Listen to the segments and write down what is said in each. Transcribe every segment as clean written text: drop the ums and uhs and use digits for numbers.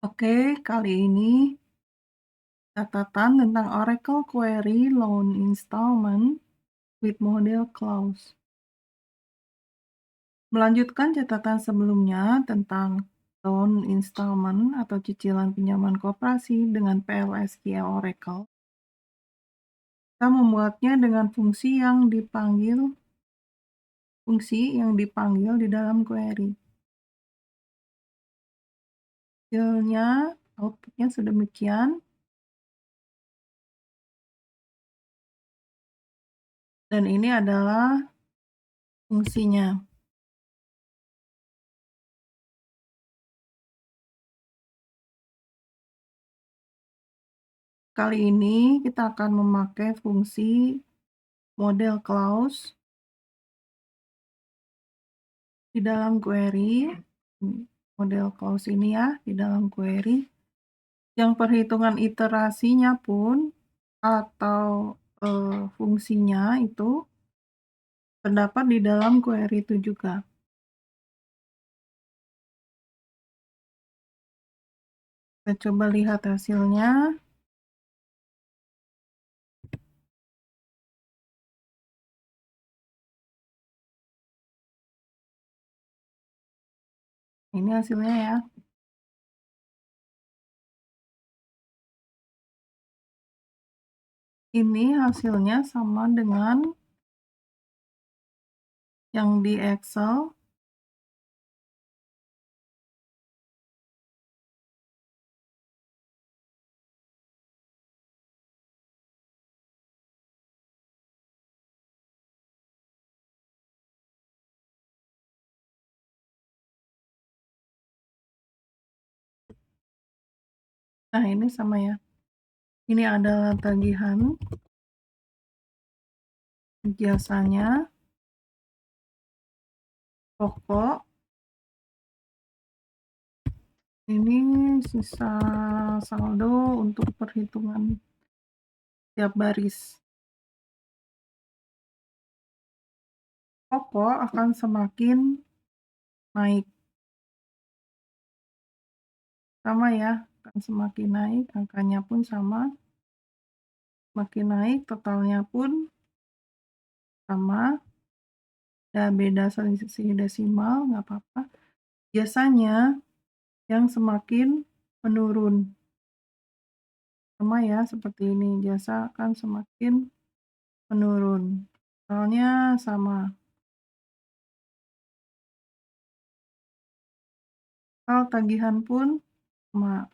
Oke, kali ini catatan tentang Oracle Query Loan Installment with Model Clause. Melanjutkan catatan sebelumnya tentang loan installment atau cicilan pinjaman koperasi dengan PLSQL Oracle. Kita membuatnya dengan fungsi yang dipanggil di dalam query. Hasilnya, outputnya sedemikian. Dan ini adalah fungsinya. Kali ini kita akan memakai fungsi model clause di dalam query. Model clause ini ya, di dalam query. Yang perhitungan iterasinya pun atau fungsinya itu terdapat di dalam query itu juga. Kita coba lihat hasilnya. Ini hasilnya ya. Ini hasilnya sama dengan yang di Excel. Nah, ini sama ya. Ini adalah tagihan jasanya, pokok. Ini sisa saldo untuk perhitungan tiap baris. Pokok akan semakin naik. Sama ya, akan semakin naik, angkanya pun sama. Semakin naik, totalnya pun sama. Ada beda selisih desimal, nggak apa-apa. Biasanya yang semakin menurun. Sama ya, seperti ini. Jasa akan semakin menurun. Totalnya sama. Total tagihan pun sama.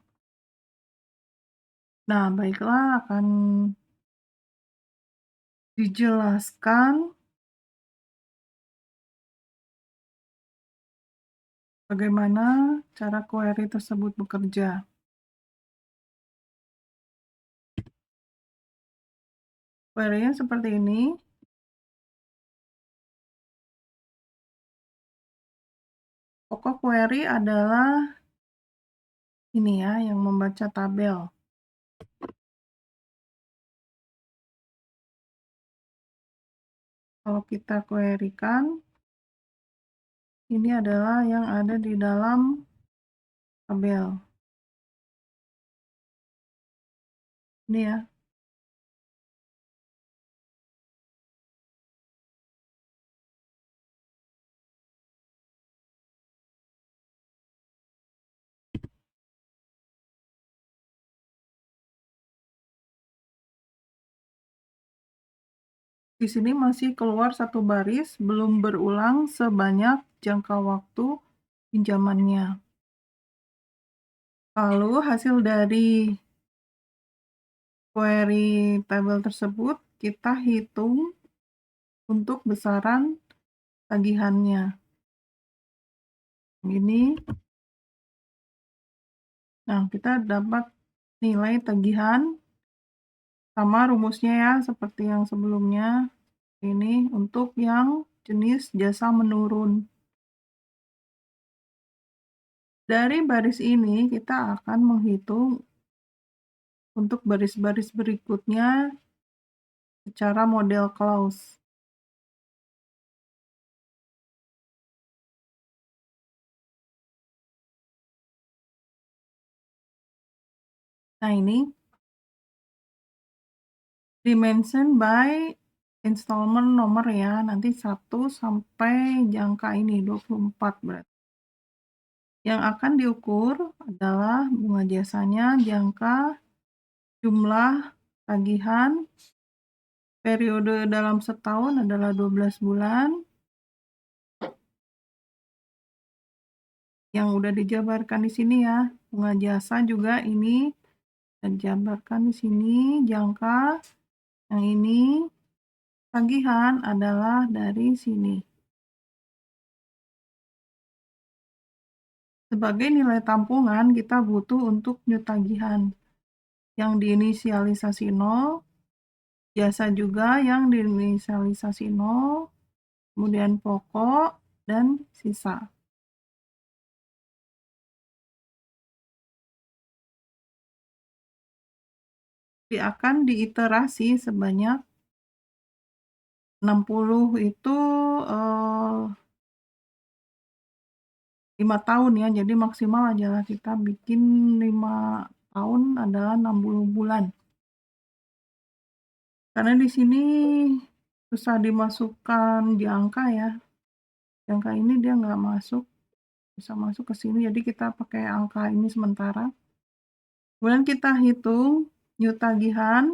Nah, baiklah, akan dijelaskan bagaimana cara query tersebut bekerja. Query-nya seperti ini. Pokok query adalah ini ya, yang membaca tabel. Kalau kita query-kan, ini adalah yang ada di dalam tabel. Ini ya. Di sini masih keluar satu baris, belum berulang sebanyak jangka waktu pinjamannya. Lalu hasil dari query tabel tersebut kita hitung untuk besaran tagihannya. Ini. Nah, kita dapat nilai tagihan sama rumusnya ya, seperti yang sebelumnya. Ini untuk yang jenis jasa menurun. Dari baris ini kita akan menghitung untuk baris-baris berikutnya secara model clause. Nah ini dimension by installment nomor ya, nanti 1 sampai jangka ini 24 berarti. Yang akan diukur adalah bunga jasanya, jangka, jumlah tagihan, periode dalam setahun adalah 12 bulan, yang udah dijabarkan di sini ya. Bunga jasa juga ini dijabarkan di sini, jangka, yang ini tagihan adalah dari sini. Sebagai nilai tampungan, kita butuh untuk new tagihan yang diinisialisasi 0, jasa juga yang diinisialisasi 0, kemudian pokok, dan sisa. Akan diiterasi sebanyak 60 itu 5 tahun ya, jadi maksimal adalah kita bikin 5 tahun adalah 60 bulan. Karena di sini susah dimasukkan jangka ya. Jangka ini dia nggak masuk, bisa masuk ke sini, jadi kita pakai angka ini sementara. Kemudian kita hitung new tagihan,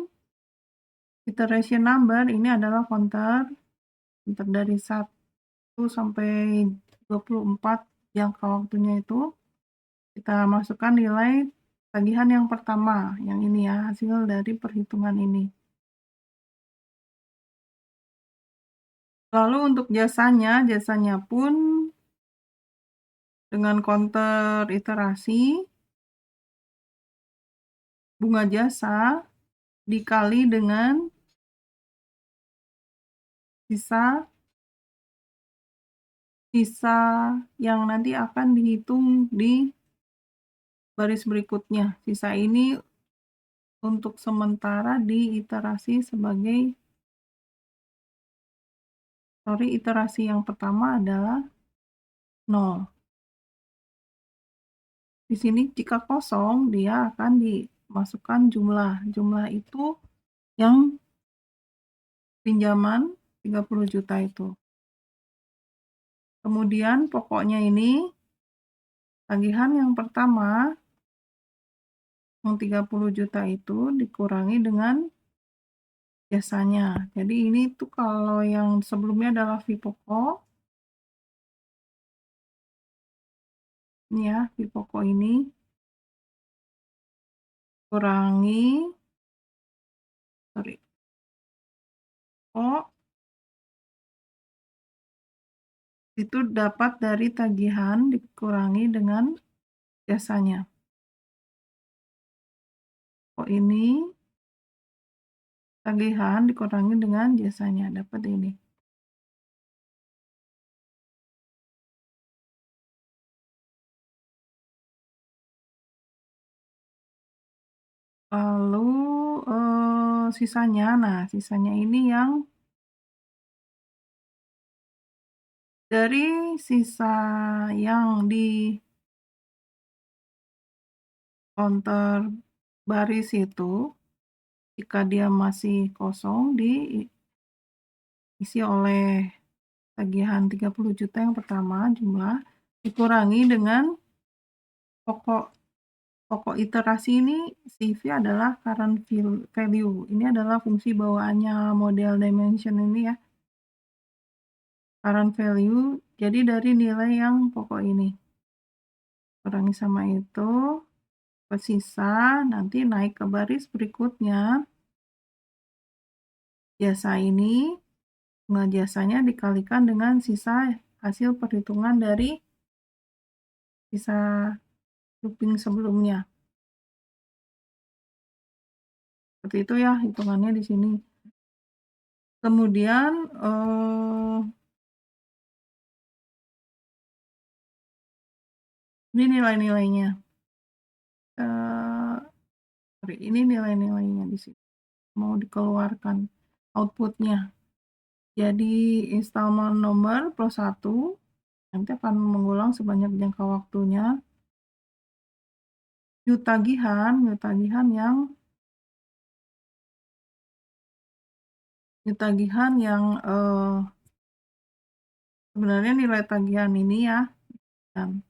iteration number ini adalah counter dari 1 sampai 24 jangka waktunya itu. Kita masukkan nilai tagihan yang pertama, yang ini ya, hasil dari perhitungan ini. Lalu untuk jasanya pun dengan counter iterasi, bunga jasa dikali dengan sisa yang nanti akan dihitung di baris berikutnya. Sisa ini untuk sementara diiterasi sebagai iterasi yang pertama adalah 0. Di sini jika kosong, dia akan dimasukkan jumlah. Jumlah itu yang pinjaman 30 juta itu. Kemudian pokoknya ini tagihan yang pertama yang 30 juta itu dikurangi dengan jasanya. Jadi ini tuh kalau yang sebelumnya adalah fee pokok. Ini ya, fee pokok ini kurangi itu dapat dari tagihan dikurangi dengan jasanya. Ini tagihan dikurangi dengan jasanya, dapat ini. Lalu sisanya, nah sisanya ini yang dari sisa yang di counter baris itu, jika dia masih kosong diisi oleh tagihan 30 juta yang pertama jumlah, dikurangi dengan pokok iterasi ini CV adalah current value. Ini adalah fungsi bawaannya model dimension ini ya. Current value, jadi dari nilai yang pokok ini. Kurangi sama itu, ke sisa, nanti naik ke baris berikutnya. Jasa ini, bunga jasanya dikalikan dengan sisa hasil perhitungan dari sisa looping sebelumnya. Seperti itu ya hitungannya di sini. Kemudian ini nilai-nilainya. Ini nilai-nilainya di sini. Mau dikeluarkan outputnya. Jadi installment nomor plus 1 nanti akan mengulang sebanyak jangka waktunya. tagihan yang sebenarnya nilai tagihan ini ya, dan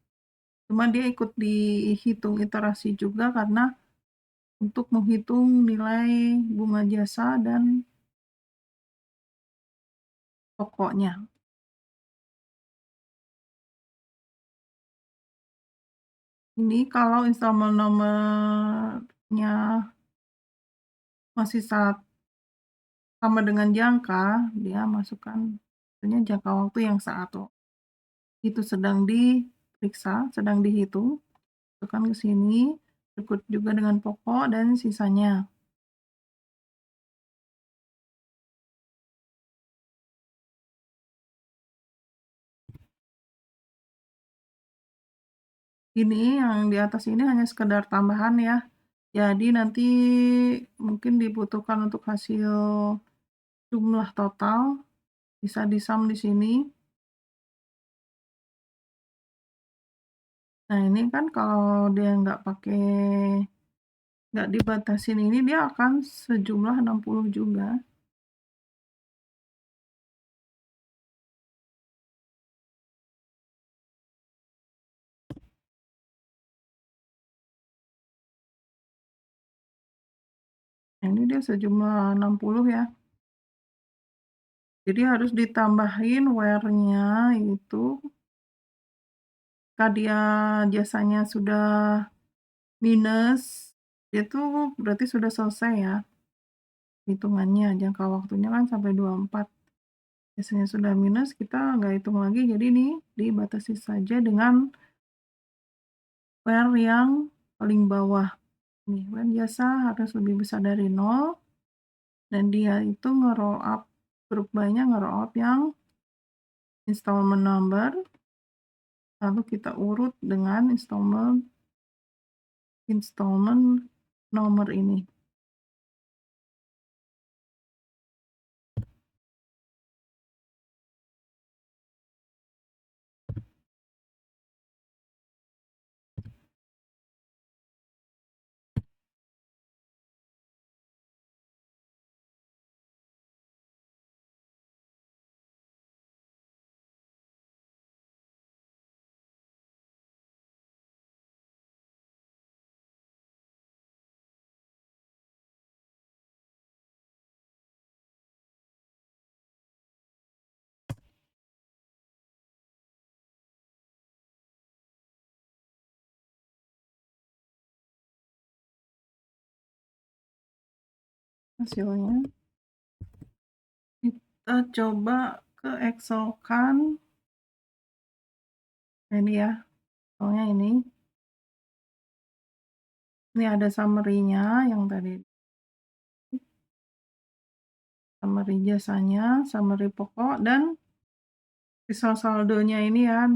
cuma dia ikut dihitung iterasi juga karena untuk menghitung nilai bunga jasa dan pokoknya. Ini kalau installment nomornya masih sama dengan jangka, dia masukkan tentunya jangka waktu yang saat itu sedang diperiksa, sedang dihitung, masukkan ke sini, ikut juga dengan pokok dan sisanya. Ini yang di atas ini hanya sekedar tambahan ya. Jadi nanti mungkin dibutuhkan untuk hasil jumlah total, bisa di-sum di sini. Nah, ini kan kalau dia nggak dibatasin ini, dia akan sejumlah 60 juga. Nah, ini dia sejumlah 60 ya. Jadi harus ditambahin where-nya itu, jika dia jasanya sudah minus, itu berarti sudah selesai ya hitungannya. Jangka waktunya kan sampai 24. Biasanya sudah minus, kita nggak hitung lagi, jadi ini dibatasi saja dengan where yang paling bawah. Nih, where jasa harus lebih besar dari 0, dan dia itu nge-roll up, grup by-nya nge-roll up yang installment number, lalu kita urut dengan installment nomor ini. Hasilnya kita coba ke Excel kan, ini ya, soalnya ini ada summary-nya yang tadi, summary jasanya, summary pokok, dan sisa saldonya ini ya,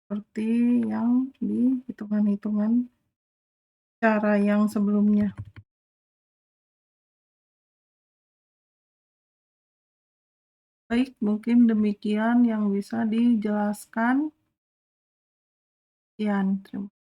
seperti yang di hitungan-hitungan cara yang sebelumnya. Baik, mungkin demikian yang bisa dijelaskan. Sekian, terima